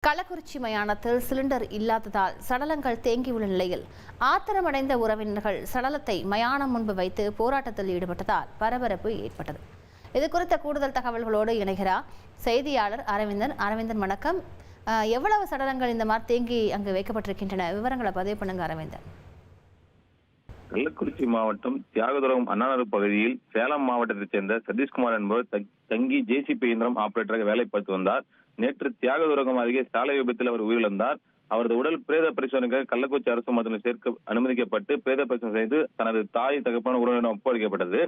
கள்ளக்குறிச்சி மயானத்தில் சிலிண்டர் இல்லாததால் சடலங்கள் தேங்கியுள்ள நிலையில் ஆத்திரமடைந்த உறவினர்கள் சடலத்தை மயானம் முன்பு வைத்து போராட்டத்தில் ஈடுபட்டதால் பரபரப்பு ஏற்பட்டது. இது குறித்த கூடுதல் தகவல்களோடு இணைகிறார் செய்தியாளர் அரவிந்தன். அரவிந்தன், வணக்கம். எவ்வளவு சடலங்கள் இந்த மாதிரி தேங்கி அங்கு வைக்கப்பட்டிருக்கின்றன? விவரங்களை பதிவு பண்ணுங்க அரவிந்தன். கள்ளக்குறிச்சி மாவட்டம் தியாகதுரம் அண்ணாநகர் பகுதியில் சேலம் மாவட்டத்தைச் சேர்ந்த சதீஷ்குமார் என்பவர் தங்கி ஜேசிபி இயந்திரம் ஆபரேட்டராக வேலை பார்த்து வந்தார். நேற்று தியாகதுரகம் அருகே சாலை விபத்தில் அவர் உயிரிழந்தார். அவரது உடல் பிரேத பரிசோதனைக்காக கள்ளக்குறிச்சி அரசு மருத்துவமனையில் சேர்க்க அனுமதிக்கப்பட்டு பிரேத பரிசோதனை செய்து தனது தாய் தகப்பான உறவினரிடம் ஒப்படைக்கப்பட்டது.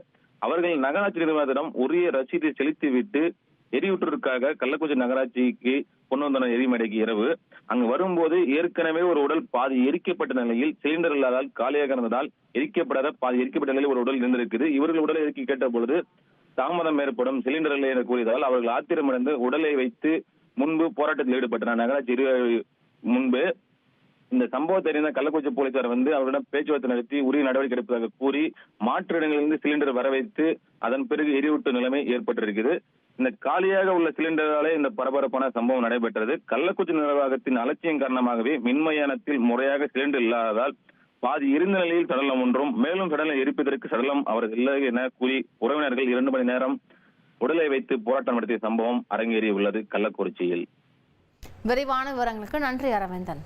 அவர்கள் நகராட்சி நிர்வாகத்திடம் உரிய ரசீதை செலுத்திவிட்டு எரியூற்றுக்காக கள்ளக்குறிச்சி நகராட்சிக்கு கொண்டு வந்தனர். எரிமடைக்கு இரவு அங்கு வரும்போது ஏற்கனவே ஒரு உடல் பாதி எரிக்கப்பட்ட நிலையில் சிலிண்டர் இல்லாதால் காலியாக இருந்ததால் எரிக்கப்படாத பாதி எரிக்கப்பட்ட நிலையில் ஒரு உடல் இருந்திருக்குது. இவர்கள் உடலை எரிக்கி கேட்ட பொழுது தாமதம் ஏற்படும் சிலிண்டர் இல்லை என கூறியதால் அவர்கள் ஆத்திரமடைந்து உடலை வைத்து முன்பு போராட்டத்தில் ஈடுபட்டனர். நகராட்சி முன்பு இந்த சம்பவத்தை அறிந்த கள்ளக்குறிச்சி போலீசார் அவர்களிடம் பேச்சுவார்த்தை நடத்தி உரிய நடவடிக்கை எடுப்பதாக கூறி மாற்று இடங்களிலிருந்து சிலிண்டர் வர வைத்து அதன் பிறகு எரியூட்டு நிலைமை ஏற்பட்டிருக்கிறது. இந்த காலியாக உள்ள சிலிண்டராலே இந்த பரபரப்பான சம்பவம் நடைபெற்றது. கள்ளக்குறிச்சி நிர்வாகத்தின் அலட்சியம் காரணமாகவே மின்மயானத்தில் முறையாக சிலிண்டர் இல்லாததால் பாதி இருந்த நிலையில் சடலம் ஒன்றும் மேலும் சடலம் எரிப்பதற்கு சடலம் அவரது இல்லை என கூறி உறவினர்கள் 2 மணி நேரம் உடலை வைத்து போராட்டம் நடத்திய சம்பவம் அரங்கேறி உள்ளது கள்ளக்குறிச்சியில். விரிவான விவரங்களுக்கு நன்றி அரவிந்தன்.